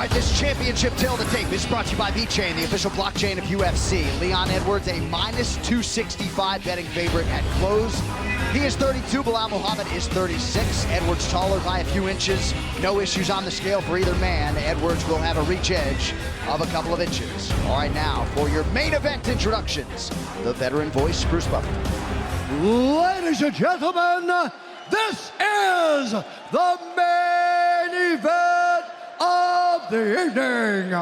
All right, this championship tail to tape is brought to you by VeChain, the official blockchain of UFC. Leon Edwards, a -265 betting favorite at close. He is 32, Belal Muhammad is 36. Edwards taller by a few inches. No issues on the scale for either man. Edwards will have a reach edge of a couple of inches. All right, now for your main event introductions, the veteran voice, Bruce Buffer. Ladies and gentlemen, this is the main event of the evening.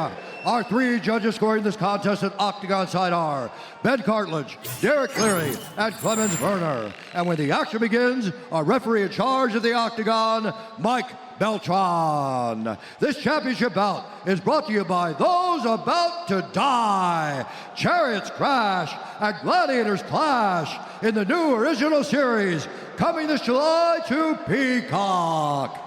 Our three judges scoring this contest at Octagon side are Ben Cartledge, Derek Cleary, and Clemens Werner. And when the action begins, our referee in charge of the Octagon, Mike Beltran. This championship bout is brought to you by those about to die. Chariots crash and gladiators clash in the new original series, coming this July to Peacock.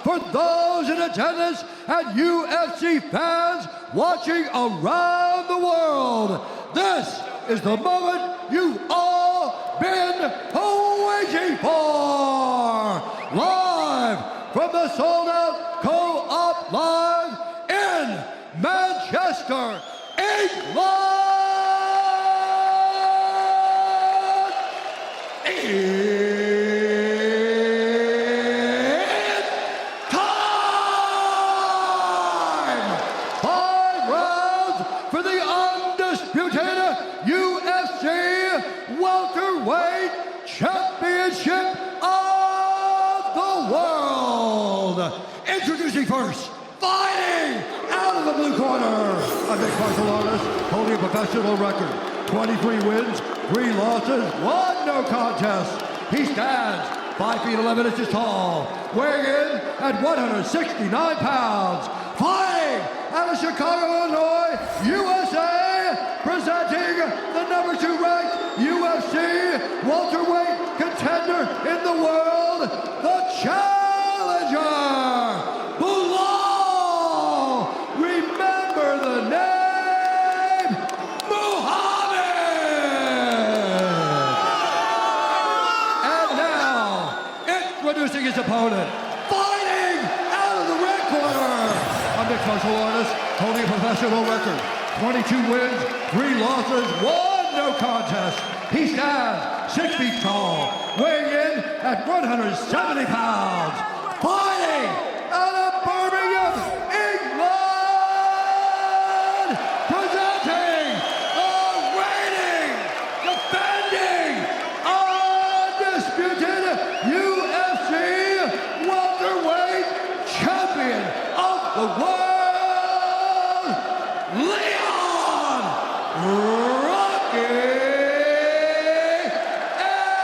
For those in attendance and UFC fans watching around the world, this is the moment you've all been waiting for. Live from the sold-out Co-op Live in Manchester, England. For the undisputed UFC welterweight championship of the world. Introducing first, fighting out of the blue corner, a mixed martial artist holding a professional record, 23 wins, 3 losses, 1 no contest. He stands 5 feet 11 inches tall, weighing in at 169 pounds, fighting out of Chicago, Illinois, USA, presenting the number 2 ranked UFC welterweight contender in the world, the challenger, Belal. Remember the name, Muhammad. And now, introducing his opponent, fighting out of the red corner, a mixed martial artist holding a professional record, 22 wins, 3 losses, 1 no contest. He stands 6 feet tall, weighing in at 170 pounds, fighting out of Birmingham, England, presenting the reigning, defending, undisputed UFC welterweight champion of the world, Leon Rocky Edwards.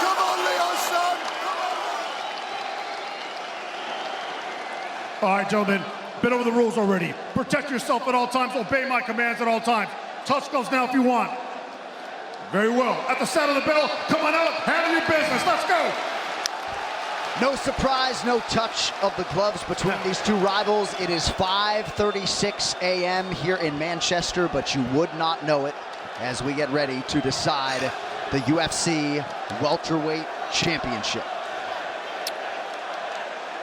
Come on, Leon, son. All right, gentlemen, been over the rules already. Protect yourself at all times, obey my commands at all times. Touch gloves now if you want. Very well. At the sound of the bell, come on out, handle your business. Let's go. No surprise, no touch of the gloves between these two rivals. It is 5:36 a.m. here in Manchester, but you would not know it as we get ready to decide the UFC welterweight championship.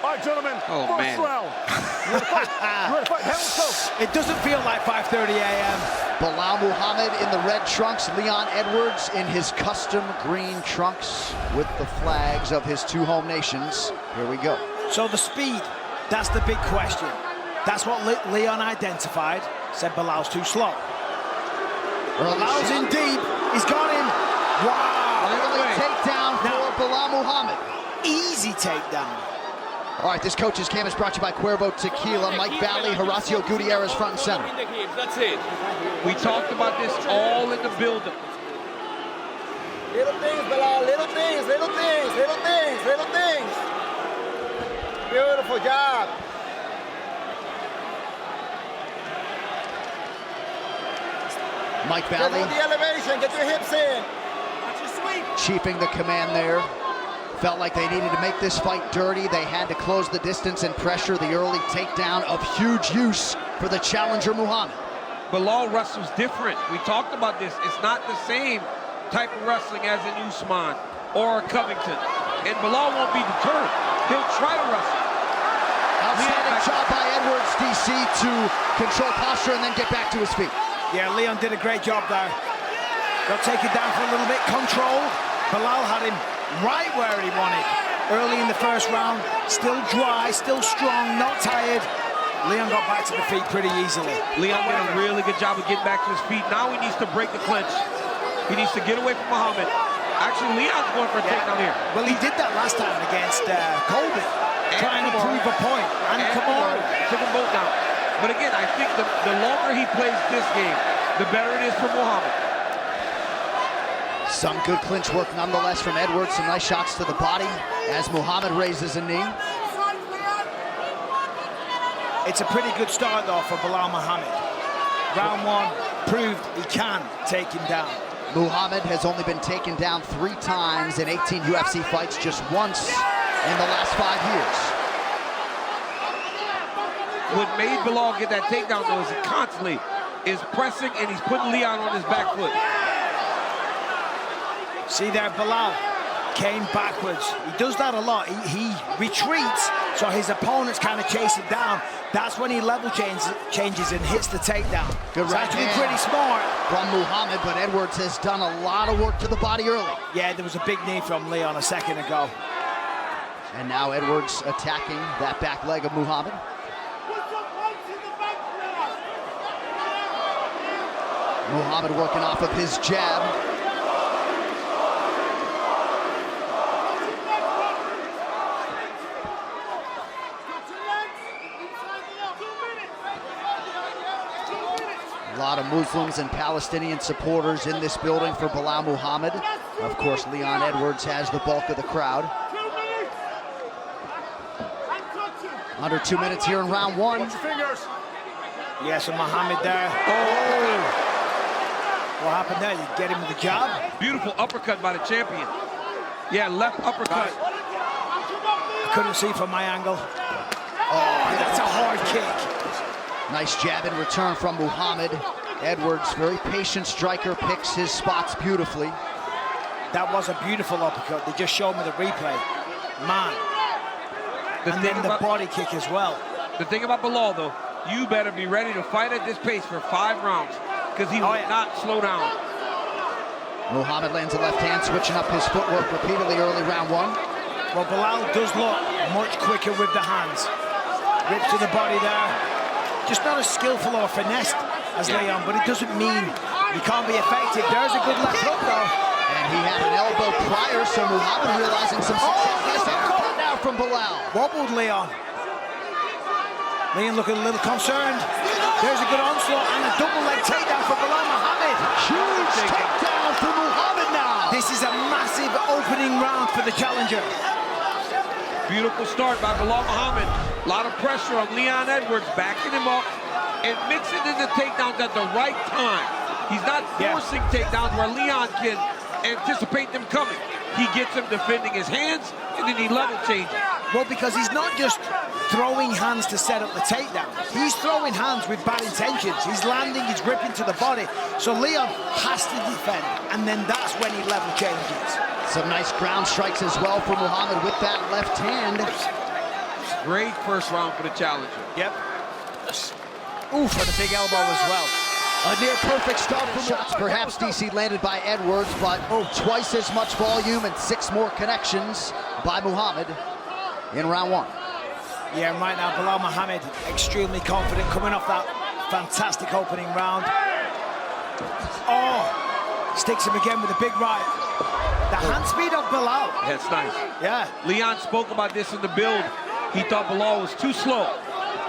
All right, gentlemen, Oh, first man. round. You ready to fight? You ready to fight? Head and toe. It doesn't feel like 5:30 a.m. Belal Muhammad in the red trunks, Leon Edwards in his custom green trunks with the flags of his 2 home nations. Here we go. So the speed, that's the big question. That's what Leon identified, said Belal's too slow. Belal's in deep, he's got him. Wow. Early takedown for Belal Muhammad. Easy takedown. All right, this coach's cam is brought to you by Cuervo Tequila. Mike Valley, Horacio Gutierrez front and center. That's it. We talked about this all in the build-up. Little things, Belal, little things, little things, little things, little things. Beautiful job. Mike Get Valley the elevation, get your hips in. chiefing the command there. Felt like they needed to make this fight dirty. They had to close the distance and pressure the early takedown of huge use for the challenger Muhammad. Belal wrestles different. We talked about this. It's not the same type of wrestling as an Usman or a Covington. And Belal won't be deterred. He'll try to wrestle. Outstanding job by Edwards, DC, to control posture and then get back to his feet. Yeah, Leon did a great job there. Got to take it down for a little bit. Control. Belal had him right where he wanted. Early in the first round, still dry, still strong, not tired. Leon got back to the feet pretty easily. Leon did a really good job of getting back to his feet. Now he needs to break the clinch. He needs to get away from Muhammad. Actually, Leon's going for a takedown here. Well, he did that last time against Colby, trying to prove a point. And Kamara took them both down. But again, I think the longer he plays this game, the better it is for Muhammad. Some good clinch work nonetheless from Edwards. Some nice shots to the body as Muhammad raises a knee. It's a pretty good start, though, for Belal Muhammad. Round one proved he can take him down. Muhammad has only been taken down 3 times in 18 UFC fights, just once in the last 5 years. What made Belal get that takedown, though, is he constantly is pressing and he's putting Leon on his back foot. See there, Belal came backwards. He does that a lot. He retreats, so his opponents kind of chase him down. That's when he level changes and hits the takedown. Good right actually hand pretty smart from Muhammad, but Edwards has done a lot of work to the body early. Yeah, there was a big knee from Leon a second ago. And now Edwards attacking that back leg of Muhammad. Muhammad working off of his jab. A lot of Muslims and Palestinian supporters in this building for Belal Muhammad. Of course, Leon Edwards has the bulk of the crowd. Under 2 minutes here in round one. Watch your fingers. Yes, and Muhammad there. Oh! What happened there? You get him with the jab? Beautiful uppercut by the champion. Yeah, left uppercut. I couldn't see from my angle. Oh, that's a hard kick. Nice jab in return from Muhammad. Edwards, very patient striker, picks his spots beautifully. That was a beautiful uppercut. They just showed me the replay. Man. And then the body kick as well. The thing about Belal, though, you better be ready to fight at this pace for 5 rounds because he will not slow down. Muhammad lands a left hand, switching up his footwork repeatedly early round one. Well, Belal does look much quicker with the hands. Rips to the body there. Just not as skillful or finessed as Leon, but it doesn't mean he can't be effective. There's a good left hook, though. And he had an elbow prior, so Muhammad realizing some success. Now from Belal. Wobbled Leon. Leon looking a little concerned. There's a good onslaught and a double leg takedown for Belal Muhammad. Huge takedown for Muhammad now. This is a massive opening round for the challenger. Beautiful start by Belal Muhammad. A lot of pressure on Leon Edwards, backing him up and mixing in the takedowns at the right time. He's not forcing takedowns where Leon can anticipate them coming. He gets him defending his hands, and then he level changes. Well, because he's not just throwing hands to set up the takedown. He's throwing hands with bad intentions. He's landing, he's ripping to the body. So Leon has to defend, and then that's when he level changes. Some nice ground strikes as well for Muhammad with that left hand. Great first round for the challenger. Yep. Ooh, for the big elbow as well. A near perfect start for shots, perhaps DC landed by Edwards, but twice as much volume and 6 more connections by Muhammad in round one. Yeah, and right now, Belal Muhammad extremely confident coming off that fantastic opening round. Oh, sticks him again with a big right. The hand speed of Belal. That's nice. Yeah. Leon spoke about this in the build. He thought Belal was too slow.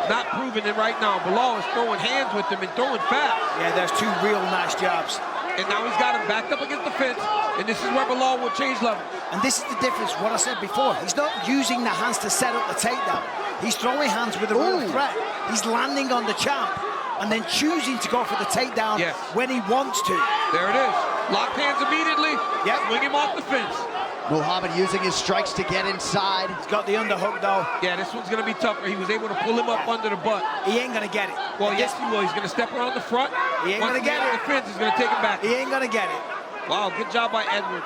Not proving it right now. Belal is throwing hands with him and throwing fast. Yeah, there's 2 real nice jabs. And now he's got him backed up against the fence, and this is where Belal will change level. And this is the difference, what I said before. He's not using the hands to set up the takedown. He's throwing hands with a real threat. He's landing on the champ and then choosing to go for the takedown when he wants to. There it is. Locked hands immediately. Yep. Swing him off the fence. Muhammad using his strikes to get inside. He's got the underhook, though. Yeah, this one's going to be tougher. He was able to pull him up under the butt. He ain't going to get it. Well, yes, he will. He's going to step around the front. He ain't going to get it. The fence, he's going to take him back. He ain't going to get it. Wow, good job by Edwards.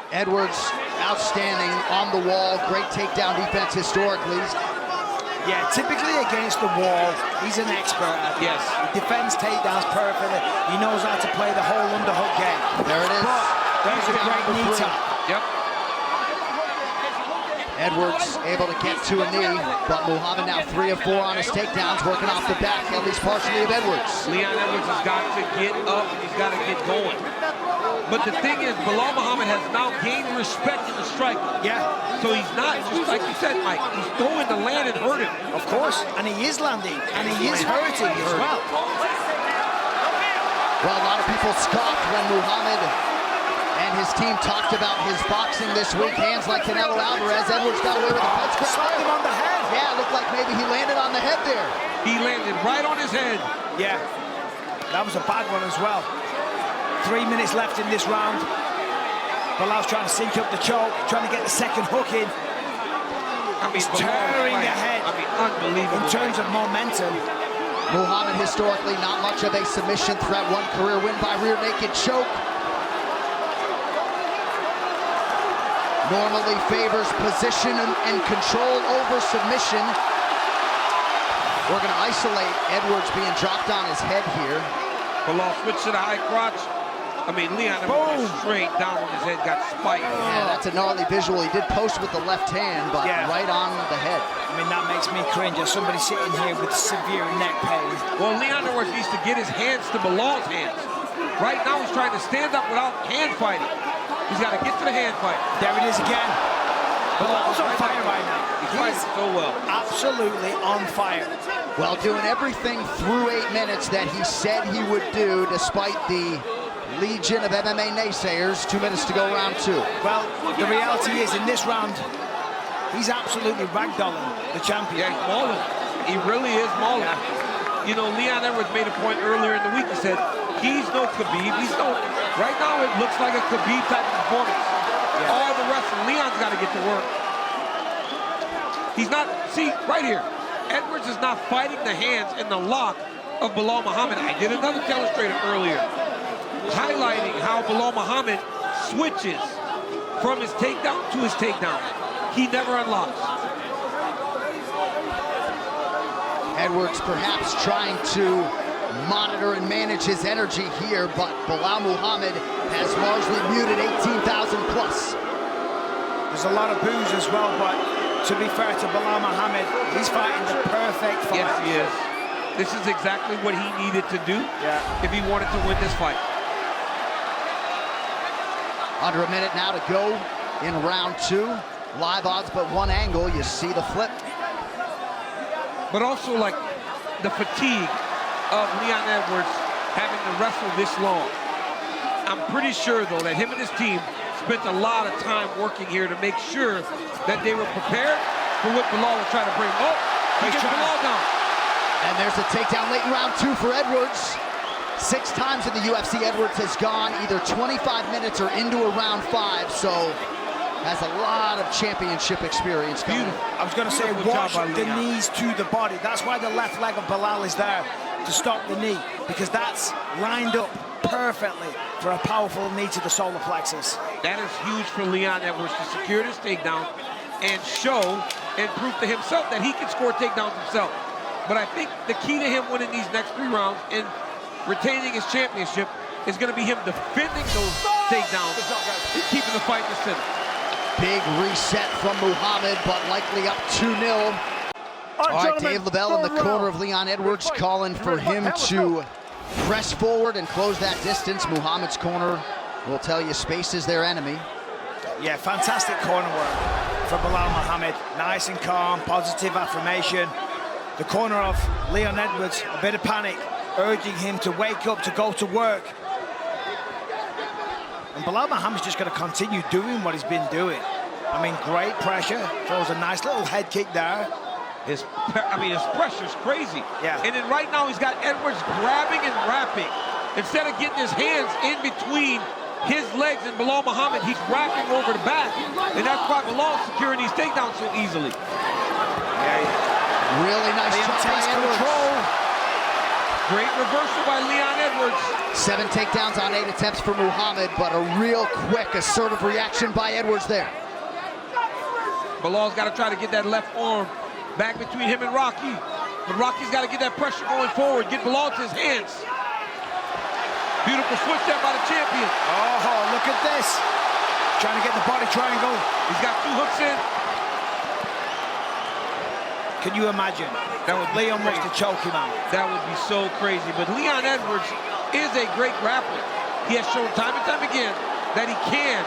Edwards, outstanding on the wall. Great takedown defense historically. Yeah, typically against the wall, he's an expert at it. Yes. He defends takedowns perfectly. He knows how to play the whole underhook game. There it is. But there's a great knee tap. Yep. Edwards able to get to a knee, but Muhammad now 3 of 4 on his takedowns, working off the back, at least partially, of Edwards. Leon Edwards has got to get up, and he's got to get going. But the thing is, Belal Muhammad has now gained respect in the striker. Yeah. So he's not, just like you said, Mike, he's throwing the land and hurting. Of course, and he is landing, and he is hurting as well. Well, a lot of people scoffed when Muhammad and his team talked about his boxing this week. Hands like Canelo Alvarez. Edwards got away with a head scrap. Slapped him on the head. Yeah, it looked like maybe he landed on the head there. He landed right on his head. Yeah, that was a bad one as well. 3 minutes left in this round. Belal's trying to sync up the choke, trying to get the second hook in. I mean, He's tearing ahead. I mean, unbelievable. In terms of momentum. Muhammad historically not much of a submission threat. One career win by rear naked choke. Normally favors position and control over submission. We're going to isolate Edwards being dropped on his head here. Belal switched to the high crotch. I mean, Leon Edwards straight down on his head, got spiked. Yeah, that's a gnarly visual. He did post with the left hand, but right on the head. I mean, that makes me cringe as somebody sitting here with severe neck pain. Well, Leon Edwards needs to get his hands to Belal's hands. Right now, he's trying to stand up without hand fighting. He's got to get to the hand fight. There it is again. Belal's on fire right now. He's fighting so well. Absolutely on fire. Well, doing everything through 8 minutes that he said he would do, despite the legion of MMA naysayers. 2 minutes to go, round 2. Well, the reality is, in this round, he's absolutely ragdolling the champion. Yeah, he's mauling. He really is mauling. You know, Leon Edwards made a point earlier in the week. He said, he's no Khabib. He's no... Right now, it looks like a Khabib type of performance. Yeah. All the wrestling, Leon's got to get to work. He's not... See, right here. Edwards is not fighting the hands and the lock of Belal Muhammad. I did another telestrator earlier, highlighting how Belal Muhammad switches from his takedown to his takedown. He never unlocks. Edwards perhaps trying to monitor and manage his energy here, but Belal Muhammad has largely muted 18,000 plus. There's a lot of boos as well, but to be fair to Belal Muhammad, he's fighting the perfect fight. Yes, he is. This is exactly what he needed to do if he wanted to win this fight. Under a minute now to go in round 2. Live odds, but one angle. You see the flip. But also, like, the fatigue of Leon Edwards having to wrestle this long. I'm pretty sure, though, that him and his team spent a lot of time working here to make sure that they were prepared for what Belal was trying to bring. Oh, he gets Belal down. And there's a takedown late in round 2 for Edwards. 6 times in the UFC, Edwards has gone either 25 minutes or into a round 5, so has a lot of championship experience. I was going to say, watch the knees to the body. That's why the left leg of Belal is there, to stop the knee, because that's lined up perfectly for a powerful knee to the solar plexus. That is huge for Leon Edwards to secure this takedown and show and prove to himself that he can score takedowns himself. But I think the key to him winning these next 3 rounds and retaining his championship is going to be him defending those takedowns and keeping the fight in the center. Big reset from Muhammad, but likely up 2-0. All right, Dave Lavelle in the corner of Leon Edwards calling for him to press forward and close that distance. Muhammad's corner will tell you space is their enemy. Yeah, fantastic corner work for Belal Muhammad. Nice and calm, positive affirmation. The corner of Leon Edwards, a bit of panic, urging him to wake up, to go to work. And Belal Muhammad's just going to continue doing what he's been doing. I mean, great pressure, throws a nice little head kick there. His pressure's crazy. Yeah. And then right now he's got Edwards grabbing and wrapping instead of getting his hands in between his legs and Belal Muhammad, he's wrapping over the back. And that's why Belal's securing these takedowns so easily. Really nice Leon job by takes Edwards. control. Great reversal by Leon Edwards. 7 takedowns on 8 attempts for Muhammad, but a real quick, assertive reaction by Edwards there. Belal's got to try to get that left arm back between him and Rocky. But Rocky's got to get that pressure going forward, get Belal to his hands. Beautiful switch there by the champion. Oh, look at this. Trying to get the body triangle. He's got 2 hooks in. Can you imagine? That would be Leon wants to crazy. choke him out. That would be so crazy. But Leon Edwards is a great grappler. He has shown time and time again that he can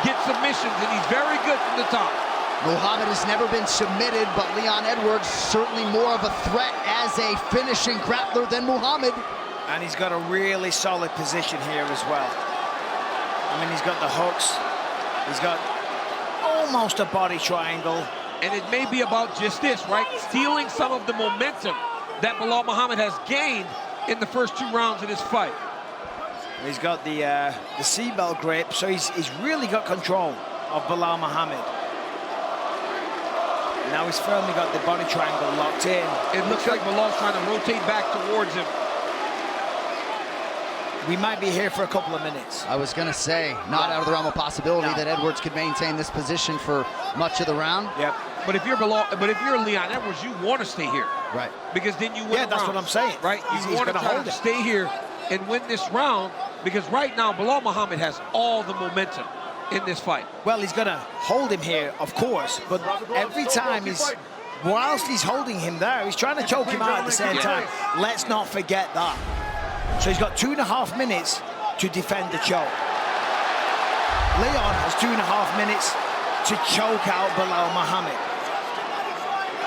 get submissions, and he's very good from the top. Muhammad has never been submitted, but Leon Edwards certainly more of a threat as a finishing grappler than Muhammad. And he's got a really solid position here as well. I mean, he's got the hooks. He's got almost a body triangle. And it may be about just this, right? Stealing some of the momentum that Belal Muhammad has gained in the first 2 rounds of this fight. He's got the seatbelt grip, so he's really got control of Belal Muhammad. Now he's firmly got the body triangle locked in. It looks like Belal's trying to rotate back towards him. We might be here for a couple of minutes. I was going to say, not out of the realm of possibility that Edwards could maintain this position for much of the round. Yep. But if you're Leon Edwards, you want to stay here. Right. Because then you win. Yeah, that's rounds, what I'm saying. Right? He's You want to gonna try hold to it. stay here and win this round, because right now Belal Muhammad has all the momentum in this fight. Well, he's going to hold him here, of course, but every time whilst he's holding him there, he's trying to choke him out at the same time. Let's not forget that. So he's got 2.5 minutes to defend the choke. Leon has 2.5 minutes to choke out Belal Muhammad.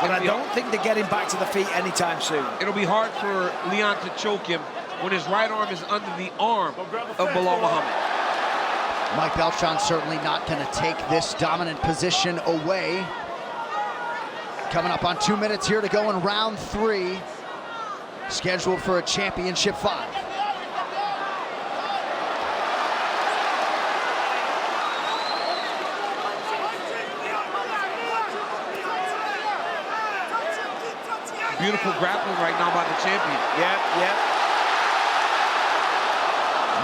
But I don't think they're getting back to the feet anytime soon. It'll be hard for Leon to choke him when his right arm is under the arm of Belal Muhammad. Mike Beltran certainly not going to take this dominant position away. Coming up on 2 minutes here to go in round 3, scheduled for a championship 5. Beautiful grappling right now by the champion. Yep.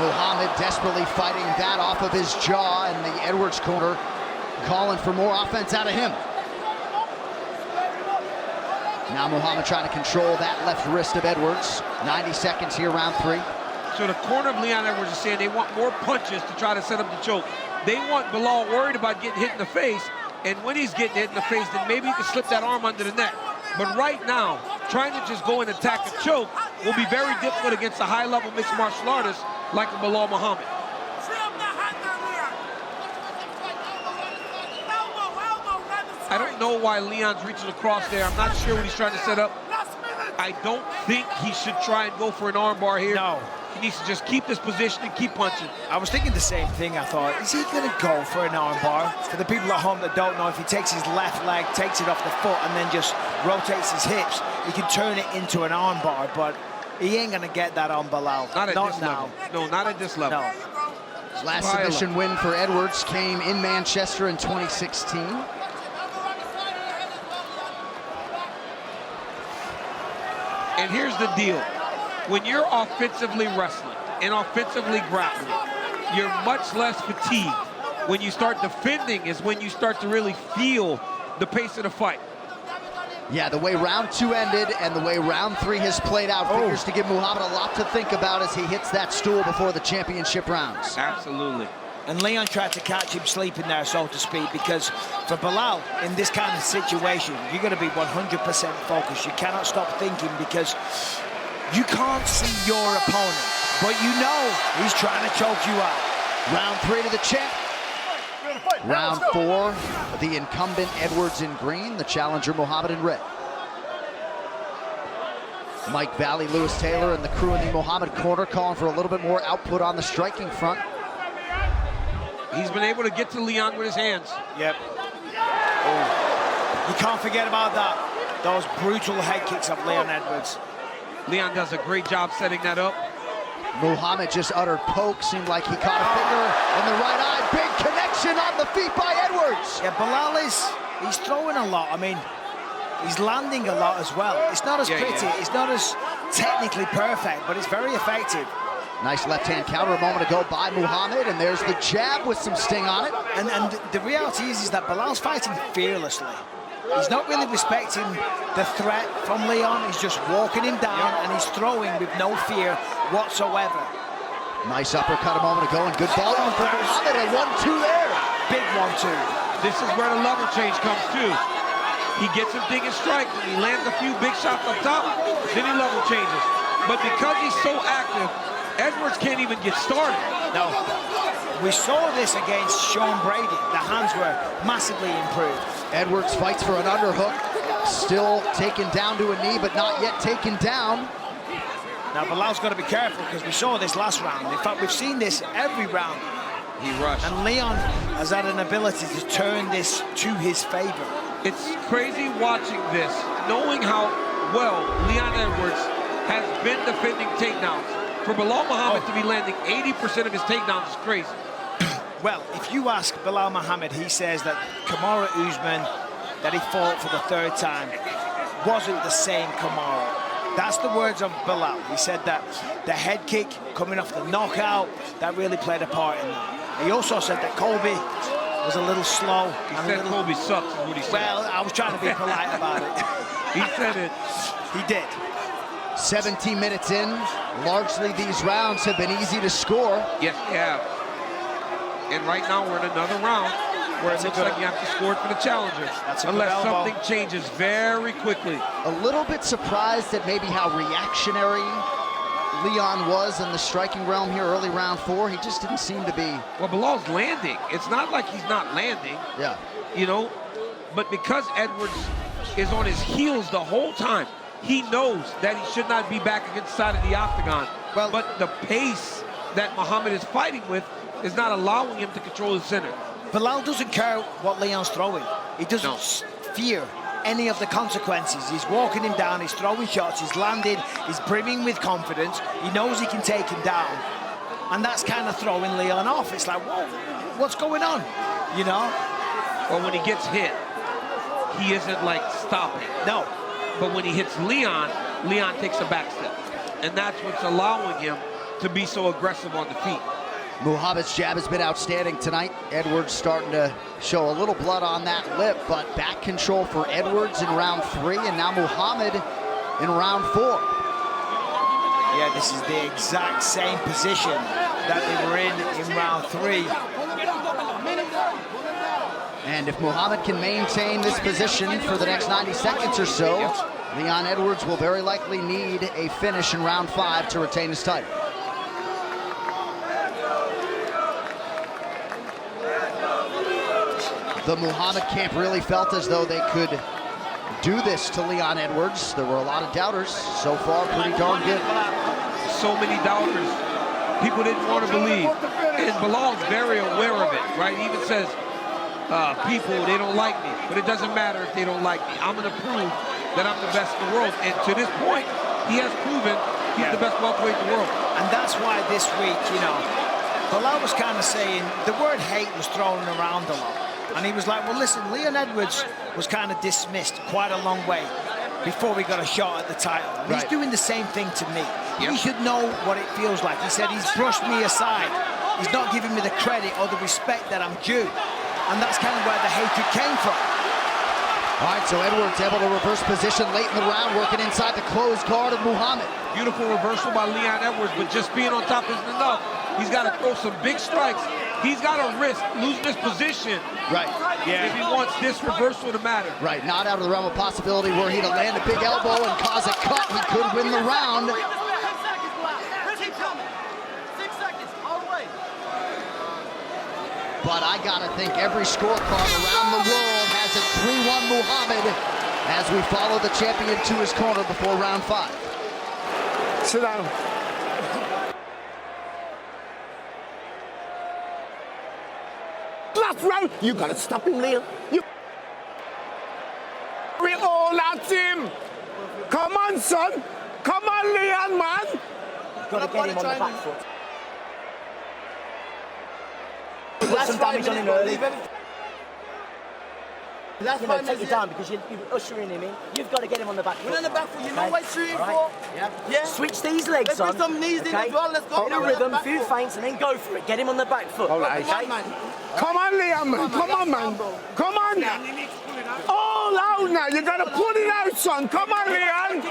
Muhammad desperately fighting that off of his jaw, and the Edwards corner calling for more offense out of him. Now Muhammad trying to control that left wrist of Edwards. 90 seconds here, round 3. So the corner of Leon Edwards is saying they want more punches to try to set up the choke. They want Belal worried about getting hit in the face, and when he's getting hit in the face, then maybe he can slip that arm under the neck. But right now, trying to just go and attack the choke will be very difficult against a high-level mixed martial artist like a Belal Muhammad. I don't know why Leon's reaching across there. I'm not sure what he's trying to set up. I don't think he should try and go for an armbar here. No. He needs to just keep this position and keep punching. I was thinking the same thing. I thought, is he going to go for an armbar? For the people at home that don't know, if he takes his left leg, takes it off the foot, and then just rotates his hips, he can turn it into an armbar, but he ain't going to get that on Belal. Not at this now. level. No, not at this level. No. Last submission win for Edwards came in Manchester in 2016. And here's the deal. When you're offensively wrestling and offensively grappling, you're much less fatigued. When you start defending is when you start to really feel the pace of the fight. Yeah, the way round 2 ended and the way round 3 has played out figures to give Muhammad a lot to think about as he hits that stool before the championship rounds. Absolutely. And Leon tried to catch him sleeping there, so to speak, because for Belal, in this kind of situation, you're going to be 100% focused. You cannot stop thinking because you can't see your opponent, but you know he's trying to choke you out. Round 3 to the champ. Round 4, the incumbent Edwards in green, the challenger Muhammad in red. Mike Valley, Lewis Taylor, and the crew in the Muhammad corner calling for a little bit more output on the striking front. He's been able to get to Leon with his hands. Yep. Oh. You can't forget about that. Those brutal head kicks of Leon Edwards. Leon does a great job setting that up. Muhammad just uttered poke. Seemed like he caught a finger in the right eye. Big connection on the feet by Edwards. Yeah, Belal he's throwing a lot. I mean, he's landing a lot as well. It's not as pretty, it's not as technically perfect, but it's very effective. Nice left-hand counter a moment ago by Muhammad, and there's the jab with some sting on it. And the reality is that Belal's fighting fearlessly. He's not really respecting the threat from Leon. He's just walking him down, and he's throwing with no fear whatsoever. Nice uppercut a moment ago, and good volume for Muhammad, and 1-2 there. Big 1-2. This is where the level change comes too. He gets him digging strikes, and he lands a few big shots up top, then he level changes. But because he's so active, Edwards can't even get started. No. We saw this against Sean Brady. The hands were massively improved. Edwards fights for an underhook. Still taken down to a knee, but not yet taken down. Now, Belal's got to be careful because we saw this last round. In fact, we've seen this every round. He rushed. And Leon has had an ability to turn this to his favor. It's crazy watching this, knowing how well Leon Edwards has been defending takedowns. For Belal Muhammad to be landing 80% of his takedowns is crazy. Well, if you ask Belal Muhammad, he says that Kamaru Usman, that he fought for the third time, wasn't the same Kamaru. That's the words of Belal. He said that the head kick coming off the knockout, that really played a part in that. He also said that Colby was a little slow. He said Colby sucks, is what he said. Well, I was trying to be polite about it. He said it. He did. 17 minutes in, largely these rounds have been easy to score. Yes, they have. And right now we're in another round where it looks like you have to score it for the challenger. Unless something changes very quickly. A little bit surprised at maybe how reactionary Leon was in the striking realm here early round 4. He just didn't seem to be. Well, Belal's landing. It's not like he's not landing. Yeah. You know, but because Edwards is on his heels the whole time, he knows that he should not be back against the side of the octagon. Well, but the pace that Muhammad is fighting with is not allowing him to control the center. Belal doesn't care what Leon's throwing. He doesn't fear any of the consequences. He's walking him down, he's throwing shots, he's landing, he's brimming with confidence. He knows he can take him down. And that's kind of throwing Leon off. It's like, whoa, what's going on? You know? Well, when he gets hit, he isn't like stopping. No. But when he hits Leon, Leon takes a back step. And that's what's allowing him to be so aggressive on the feet. Muhammad's jab has been outstanding tonight. Edwards starting to show a little blood on that lip, but back control for Edwards in round 3, and now Muhammad in round 4. Yeah, this is the exact same position that they were in round 3. And if Muhammad can maintain this position for the next 90 seconds or so, Leon Edwards will very likely need a finish in round 5 to retain his title. The Muhammad camp really felt as though they could do this to Leon Edwards. There were a lot of doubters. So far, pretty darn good. So many doubters. People didn't want to believe. And Belal's very aware of it, right? He even says, people, they don't like me. But it doesn't matter if they don't like me. I'm going to prove that I'm the best in the world. And to this point, he has proven he's the best welterweight in the world. And that's why this week, you know, Belal was kind of saying, the word hate was thrown around a lot. And he was like, well, listen, Leon Edwards was kind of dismissed quite a long way before we got a shot at the title. And he's doing the same thing to me. He should know what it feels like. He said he's brushed me aside. He's not giving me the credit or the respect that I'm due. And that's kind of where the hatred came from. All right, so Edwards able to reverse position late in the round, working inside the closed guard of Muhammad. Beautiful reversal by Leon Edwards, but just being on top isn't enough. He's got to throw some big strikes. He's got to risk losing his position. Right. Yeah. If he wants this reversal to matter. Right, not out of the realm of possibility where he'd land a big elbow and cause a cut. He could win the round. 10 seconds left. Keep coming. 6 seconds, all the way. But I gotta think every scorecard around the world has it 3-1 Muhammad as we follow the champion to his corner before round 5. Sit down. Last round, you gotta stop him, Leon. We all at him. Come on, son. Come on, Leon, man. got to get him on the back foot. Put Last some 5 damage on him minutes, early. leave everything. Last You know, 5 take minutes. it down because you're ushering him in. You've got to get him on the back foot. We're on the back foot. You know okay? what it's shooting All for? right? Yeah. Switch these legs Let's on. put some knees in okay? as well. Let's go. In a We're on the rhythm, back few foot. feints, and then go for it. Get him on the back foot. Come Okay? on, man. Come on, Liam, man. Come on, man. Come on. All out now. You got to pull it out, son. Come on, Leon.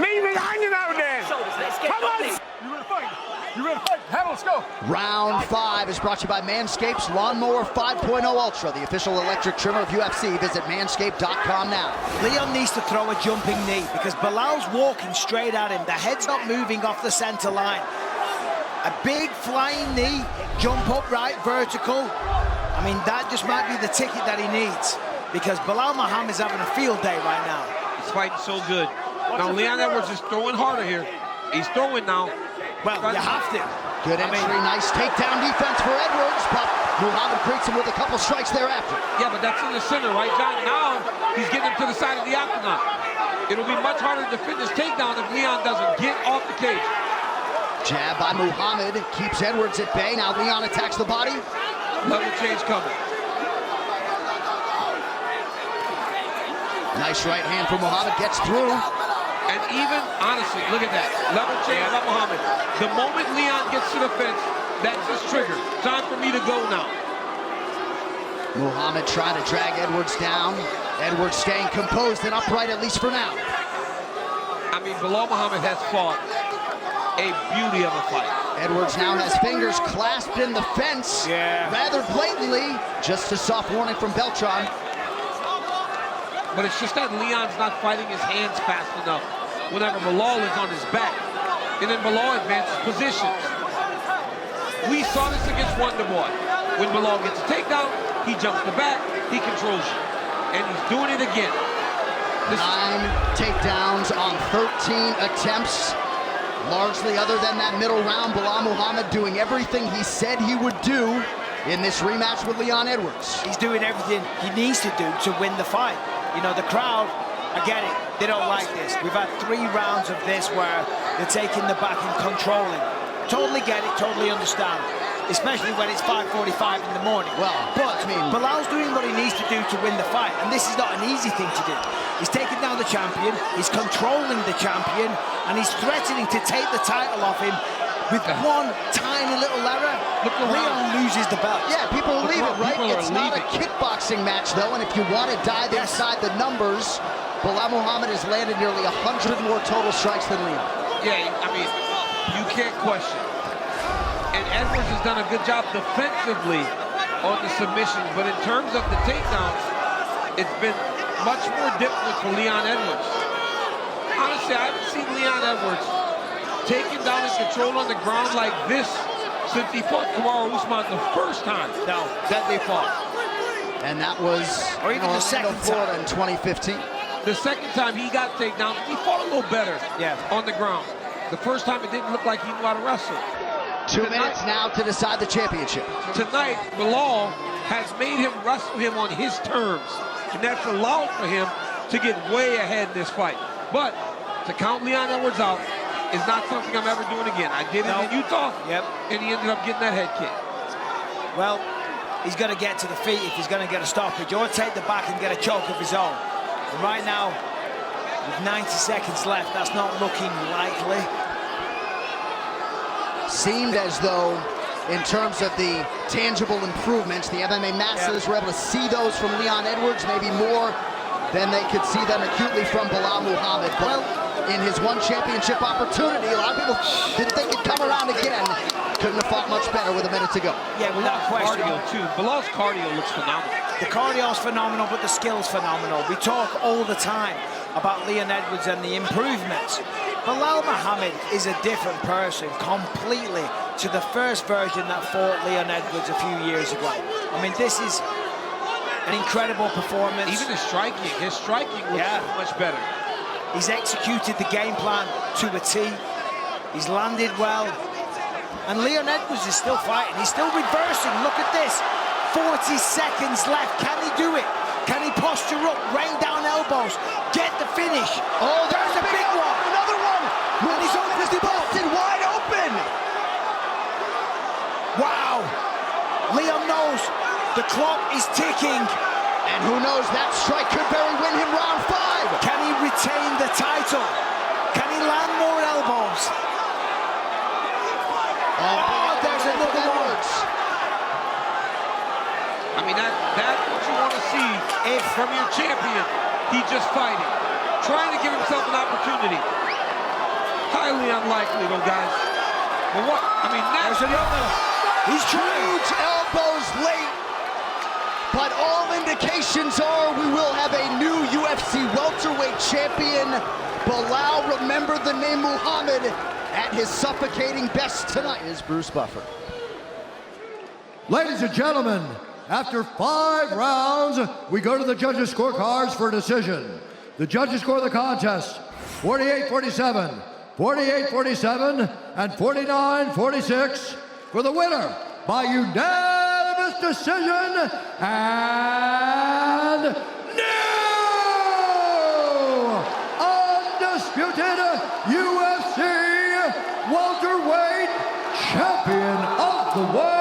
Leave it hanging out there. Shoulders, let's get Come on. You ready to fight? You ready to fight? Hammer, let's go. Round 5 is brought to you by Manscaped's Lawnmower 5.0 Ultra, the official electric trimmer of UFC. Visit manscaped.com now. Leon needs to throw a jumping knee because Belal's walking straight at him. The head's not moving off the center line. A big flying knee, jump upright, vertical. I mean, that just might be the ticket that he needs because Belal Muhammad's having a field day right now. He's fighting so good. Now, Leon Edwards is throwing harder here. He's throwing now. Well, you have to. Good entry, nice takedown defense for Edwards, but Muhammad greets him with a couple strikes thereafter. Yeah, but that's in the center, right, John? Now he's getting him to the side of the octagon. It'll be much harder to defend this takedown if Leon doesn't get off the cage. Jab by Muhammad keeps Edwards at bay. Now Leon attacks the body. Level change coming. Nice right hand from Muhammad, gets through. And even, honestly, look at that. Level change by Muhammad. The moment Leon gets to the fence, that's his trigger. Time for me to go now. Muhammad trying to drag Edwards down. Edwards staying composed and upright, at least for now. I mean, Belal Muhammad has fought a beauty of a fight. Edwards now has fingers clasped in the fence. Rather blatantly. Just a soft warning from Beltran. But it's just that Leon's not fighting his hands fast enough whenever Belal is on his back. And then Belal advances positions. We saw this against Wonderboy. When Belal gets a takedown, he jumps the back, he controls you. And he's doing it again. 9 takedowns on 13 attempts. Largely other than that middle round, Belal Muhammad doing everything he said he would do in this rematch with Leon Edwards. He's doing everything he needs to do to win the fight. You know, the crowd, I get it, they don't like this. We've had 3 rounds of this where they're taking the back and controlling. Totally get it, totally understand. Especially when it's 5:45 in the morning. Well, but I mean, Belal's doing what he needs to do to win the fight, and this is not an easy thing to do. He's taking down the champion, he's controlling the champion, and he's threatening to take the title off him with one tiny little error. Leon loses the belt. Yeah, people will leave it, right? It's not a leaving. kickboxing match, though, and if you want to dive inside the numbers, Belal Muhammad has landed nearly 100 more total strikes than Leon. Yeah, I mean, you can't question. And Edwards has done a good job defensively on the submissions, but in terms of the takedowns, it's been much more difficult for Leon Edwards. Honestly, I haven't seen Leon Edwards taking down and control on the ground like this since he fought Kamaru Usman the first time that they fought. And that was Or even the second Florida time. in 2015. The second time he got takedown, he fought a little better on the ground. The first time it didn't look like he knew how to wrestle. 2 minutes now to decide the championship. Tonight, Belal has made him wrestle him on his terms, and that's allowed for him to get way ahead in this fight. But to count Leon Edwards out is not something I'm ever doing again. I did it in Utah, and he ended up getting that head kick. Well, he's going to get to the feet if he's going to get a stoppage, or take the back and get a choke of his own. And right now, with 90 seconds left, that's not looking likely. Seemed as though, in terms of the tangible improvements, the MMA masters were able to see those from Leon Edwards, maybe more than they could see them acutely from Belal Muhammad. But in his one championship opportunity, a lot of people didn't think he'd come around again. Couldn't have fought much better with a minute to go. Yeah, without question. Cardio, too. Belal's cardio looks phenomenal. The cardio's phenomenal, but the skill's phenomenal. We talk all the time about Leon Edwards and the improvements. Belal Muhammad is a different person completely to the first version that fought Leon Edwards a few years ago. I mean, this is an incredible performance. Even his striking looks so much better. He's executed the game plan to a T. He's landed well. And Leon Edwards is still fighting. He's still reversing. Look at this. 40 seconds left. Can he do it? Can he posture up, rain down elbows, get the finish? Oh, there's a big one. Another one. And he's opened the ball. Busted wide open. Wow. Leon knows the clock is ticking. And who knows, that strike could very win him round 5. Can he retain the title? Can he land more elbows? Oh, there's another one. I mean, that's what you want to see from your champion. He just fighting, trying to give himself an opportunity. Highly unlikely, though, guys. But what? I mean, There's another. He's trying. Huge elbows late. But all indications are we will have a new UFC welterweight champion. Belal, remember the name Muhammad, at his suffocating best tonight is Bruce Buffer. Ladies and gentlemen, after 5 rounds, we go to the judges' scorecards for a decision. The judges score the contest 48-47, 48-47, and 49-46 for the winner by unanimous decision and new undisputed UFC welterweight champion of the world.